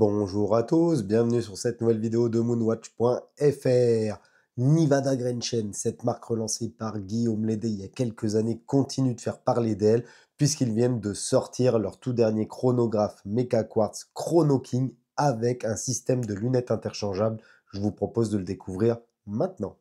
Bonjour à tous, bienvenue sur cette nouvelle vidéo de moonwatch.fr. Nivada Grenchen, cette marque relancée par Guillaume Lédé il y a quelques années, continue de faire parler d'elle puisqu'ils viennent de sortir leur tout dernier chronographe Mecha Quartz Chrono King avec un système de lunettes interchangeables. Je vous propose de le découvrir maintenant.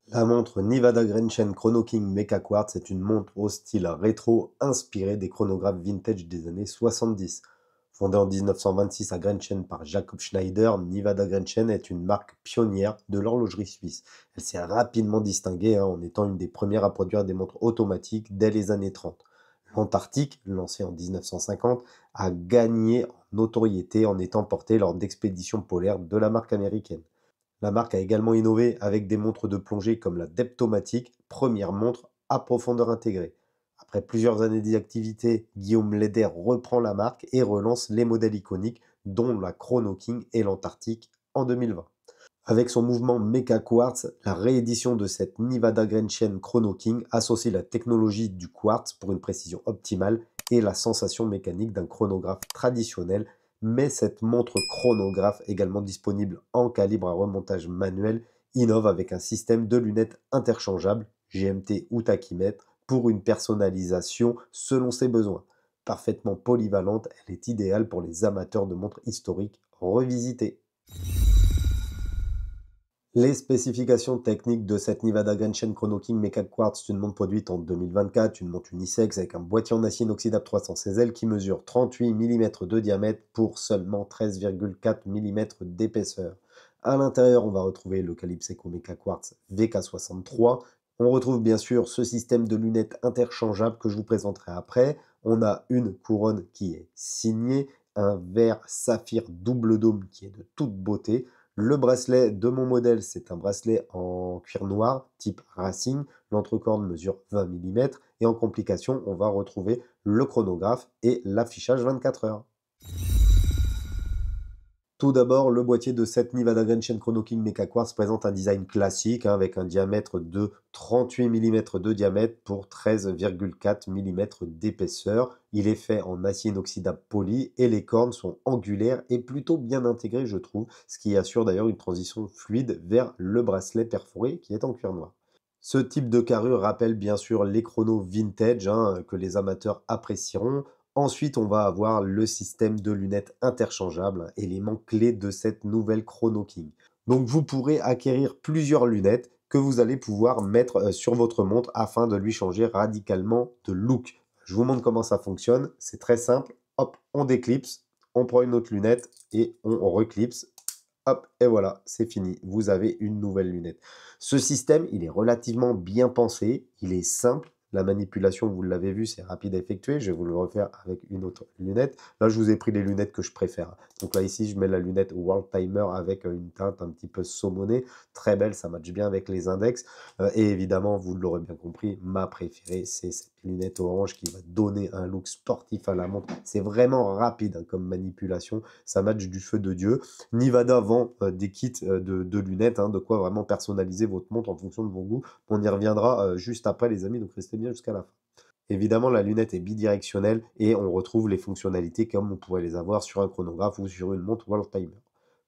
La montre Nivada Grenchen Chrono King Mecha Quartz est une montre au style rétro inspirée des chronographes vintage des années 70. Fondée en 1926 à Grenchen par Jakob Schneider, Nivada Grenchen est une marque pionnière de l'horlogerie suisse. Elle s'est rapidement distinguée en étant une des premières à produire des montres automatiques dès les années 30. L'Antarctique, lancée en 1950, a gagné en notoriété en étant portée lors d'expéditions polaires de la marque américaine. La marque a également innové avec des montres de plongée comme la Deptomatic, première montre à profondeur intégrée. Après plusieurs années d'activité, Guillaume Leder reprend la marque et relance les modèles iconiques, dont la Chrono King et l'Antarctique en 2020. Avec son mouvement Mecha Quartz, la réédition de cette Nivada Grenchen Chrono King associe la technologie du quartz pour une précision optimale et la sensation mécanique d'un chronographe traditionnel, mais cette montre chronographe, également disponible en calibre à remontage manuel, innove avec un système de lunettes interchangeables, GMT ou tachymètre, pour une personnalisation selon ses besoins. Parfaitement polyvalente, elle est idéale pour les amateurs de montres historiques revisitées. Les spécifications techniques de cette Nivada Grenchen Chrono King Mecha Quartz, c'est une montre produite en 2024, une montre unisexe avec un boîtier en acier inoxydable 316L qui mesure 38 mm de diamètre pour seulement 13,4 mm d'épaisseur. À l'intérieur, on va retrouver le calibre Seiko Mecha Quartz VK63. On retrouve bien sûr ce système de lunettes interchangeables que je vous présenterai après. On a une couronne qui est signée, un verre saphir double dôme qui est de toute beauté. Le bracelet de mon modèle, c'est un bracelet en cuir noir, type racing. L'entrecorde mesure 20 mm. Et en complication, on va retrouver le chronographe et l'affichage 24 heures. Tout d'abord, le boîtier de cette Nivada Grenchen Chrono King Mecha Quartz présente un design classique avec un diamètre de 38 mm de diamètre pour 13,4 mm d'épaisseur. Il est fait en acier inoxydable poli et les cornes sont angulaires et plutôt bien intégrées, je trouve, ce qui assure d'ailleurs une transition fluide vers le bracelet perforé qui est en cuir noir. Ce type de carrure rappelle bien sûr les chronos vintage que les amateurs apprécieront. Ensuite, on va avoir le système de lunettes interchangeables, élément clé de cette nouvelle Chrono King. Donc vous pourrez acquérir plusieurs lunettes que vous allez pouvoir mettre sur votre montre afin de lui changer radicalement de look. Je vous montre comment ça fonctionne, c'est très simple. Hop, on déclipse, on prend une autre lunette et on reclipse. Hop, et voilà, c'est fini. Vous avez une nouvelle lunette. Ce système, il est relativement bien pensé, il est simple. La manipulation, vous l'avez vu, c'est rapide à effectuer. Je vais vous le refaire avec une autre lunette. Là, je vous ai pris les lunettes que je préfère. Donc là, ici, je mets la lunette World Timer avec une teinte un petit peu saumonée. Très belle, ça matche bien avec les index. Et évidemment, vous l'aurez bien compris, ma préférée, c'est cette lunette orange qui va donner un look sportif à la montre. C'est vraiment rapide comme manipulation. Ça matche du feu de Dieu. Nivada vend des kits de lunettes, de quoi vraiment personnaliser votre montre en fonction de vos goûts. On y reviendra juste après, les amis, donc restez bien jusqu'à la fin. Évidemment, la lunette est bidirectionnelle et on retrouve les fonctionnalités comme on pourrait les avoir sur un chronographe ou sur une montre World Timer.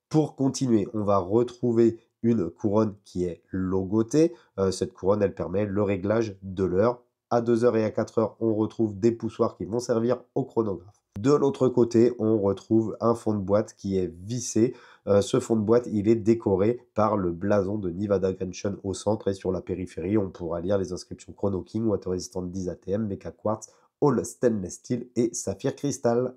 Pour continuer, on va retrouver une couronne qui est logotée. Cette couronne, elle permet le réglage de l'heure. À 2 heures et à 4 heures, on retrouve des poussoirs qui vont servir au chronographe. De l'autre côté, on retrouve un fond de boîte qui est vissé. Ce fond de boîte, il est décoré par le blason de Nivada Grenchen au centre et sur la périphérie, on pourra lire les inscriptions Chrono King, Water Resistant 10 ATM, Mecha Quartz, All Stainless Steel et Saphir Crystal.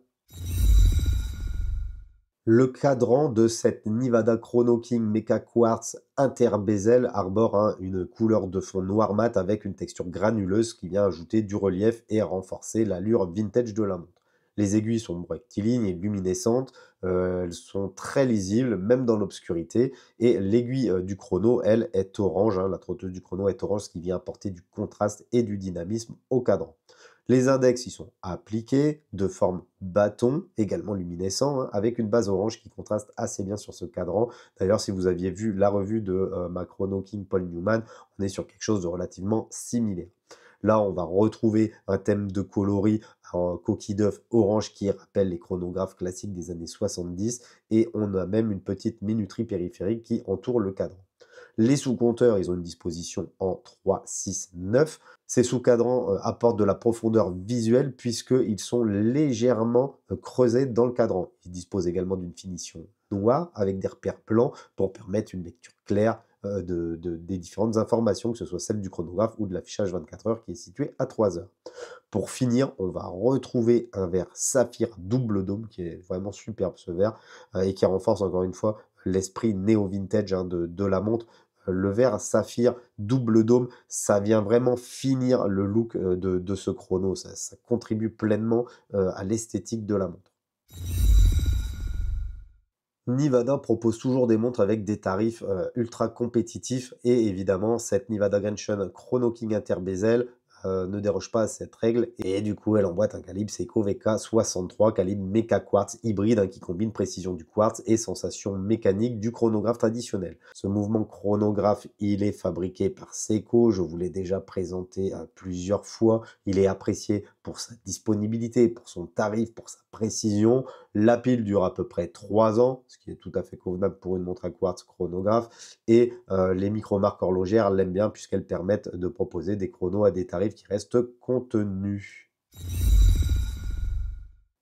Le cadran de cette Nivada Chrono King Mecha Quartz Interbezel arbore une couleur de fond noir mat avec une texture granuleuse qui vient ajouter du relief et renforcer l'allure vintage de la montre. Les aiguilles sont rectilignes et luminescentes, elles sont très lisibles, même dans l'obscurité, et l'aiguille du chrono, elle, est orange, la trotteuse du chrono est orange, ce qui vient apporter du contraste et du dynamisme au cadran. Les index, ils sont appliqués de forme bâton, également luminescent, avec une base orange qui contraste assez bien sur ce cadran. D'ailleurs, si vous aviez vu la revue de ma Chrono King Paul Newman, on est sur quelque chose de relativement similaire. Là, on va retrouver un thème de coloris en coquille d'œuf orange qui rappelle les chronographes classiques des années 70 et on a même une petite minuterie périphérique qui entoure le cadran. Les sous-compteurs, ils ont une disposition en 3, 6, 9. Ces sous-cadrans apportent de la profondeur visuelle puisqu'ils sont légèrement creusés dans le cadran. Ils disposent également d'une finition noire avec des repères blancs pour permettre une lecture claire des différentes informations, que ce soit celle du chronographe ou de l'affichage 24 heures qui est situé à 3 heures. Pour finir, on va retrouver un verre saphir double dôme qui est vraiment superbe ce verre et qui renforce encore une fois l'esprit néo-vintage de la montre. Le verre saphir double dôme, ça vient vraiment finir le look de ce chrono. Ça contribue pleinement à l'esthétique de la montre. Nivada propose toujours des montres avec des tarifs ultra compétitifs et évidemment cette Nivada Genshin Chrono King Interbezel ne déroge pas à cette règle et du coup elle emboîte un calibre Seiko VK63 calibre Mecha Quartz hybride qui combine précision du quartz et sensation mécanique du chronographe traditionnel. Ce mouvement chronographe il est fabriqué par Seiko, je vous l'ai déjà présenté plusieurs fois, il est apprécié pour sa disponibilité, pour son tarif, pour sa précision. La pile dure à peu près 3 ans, ce qui est tout à fait convenable pour une montre à quartz chronographe. Et les micro-marques horlogères l'aiment bien puisqu'elles permettent de proposer des chronos à des tarifs qui restent contenus.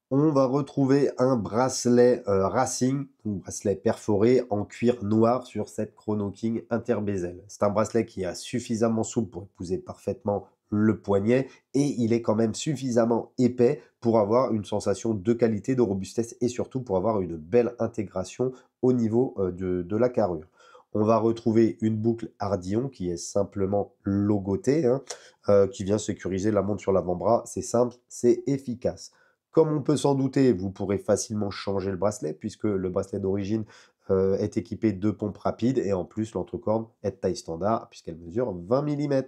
On va retrouver un bracelet Racing, un bracelet perforé en cuir noir sur cette Chrono King Interbezel. C'est un bracelet qui est suffisamment souple pour épouser parfaitement le poignet et il est quand même suffisamment épais pour avoir une sensation de qualité, de robustesse et surtout pour avoir une belle intégration au niveau de la carrure. On va retrouver une boucle Ardillon qui est simplement logotée, qui vient sécuriser la montre sur l'avant-bras. C'est simple, c'est efficace. Comme on peut s'en douter, vous pourrez facilement changer le bracelet puisque le bracelet d'origine est équipé de pompes rapides et en plus l'entrecorde est de taille standard puisqu'elle mesure 20 mm.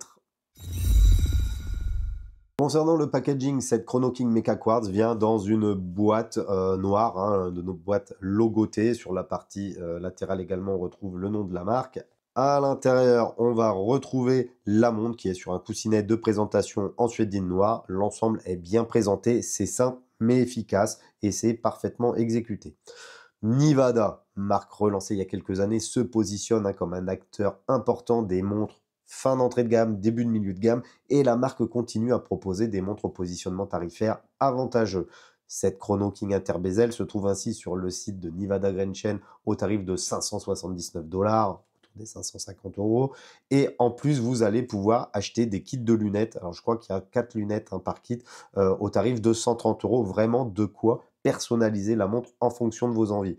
Concernant le packaging, cette Chrono King Mecha Quartz vient dans une boîte noire, de nos boîtes logotées. Sur la partie latérale également, on retrouve le nom de la marque. À l'intérieur, on va retrouver la montre qui est sur un coussinet de présentation en suédine noire. L'ensemble est bien présenté, c'est simple mais efficace et c'est parfaitement exécuté. Nivada, marque relancée il y a quelques années, se positionne comme un acteur important des montres fin d'entrée de gamme, début de milieu de gamme, et la marque continue à proposer des montres au positionnement tarifaire avantageux. Cette Chrono King Interbezel se trouve ainsi sur le site de Nivada Genshin au tarif de 579 $, autour des 550 €. Et en plus, vous allez pouvoir acheter des kits de lunettes. Alors, je crois qu'il y a 4 lunettes par kit au tarif de 130 €. Vraiment de quoi personnaliser la montre en fonction de vos envies.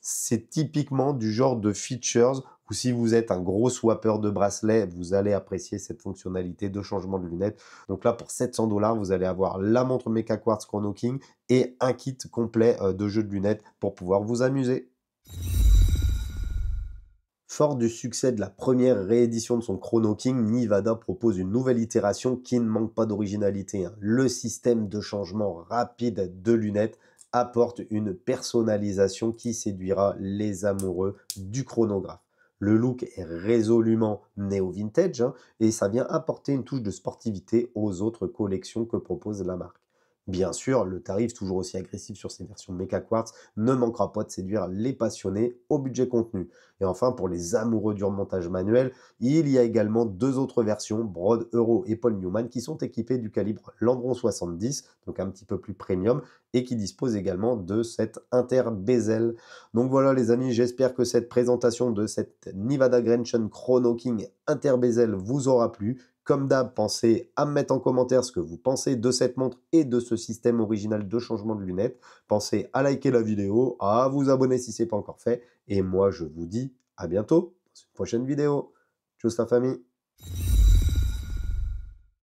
C'est typiquement du genre de features où si vous êtes un gros swapper de bracelets, vous allez apprécier cette fonctionnalité de changement de lunettes. Donc là, pour 700 $, vous allez avoir la montre Mecha Quartz Chrono King et un kit complet de jeu de lunettes pour pouvoir vous amuser. Fort du succès de la première réédition de son Chrono King, Nivada propose une nouvelle itération qui ne manque pas d'originalité. Le système de changement rapide de lunettes apporte une personnalisation qui séduira les amoureux du chronographe. Le look est résolument néo-vintage et ça vient apporter une touche de sportivité aux autres collections que propose la marque. Bien sûr, le tarif toujours aussi agressif sur ces versions Mecha Quartz ne manquera pas de séduire les passionnés au budget contenu. Et enfin, pour les amoureux du remontage manuel, il y a également 2 autres versions, Broad Euro et Paul Newman, qui sont équipées du calibre Landron 70, donc un petit peu plus premium, et qui disposent également de cette Interbezel. Donc voilà les amis, j'espère que cette présentation de cette Nivada Genshin Chrono King Interbezel vous aura plu. Comme d'hab, pensez à me mettre en commentaire ce que vous pensez de cette montre et de ce système original de changement de lunettes. Pensez à liker la vidéo, à vous abonner si ce n'est pas encore fait. Et moi, je vous dis à bientôt dans une prochaine vidéo. Tchuss la famille!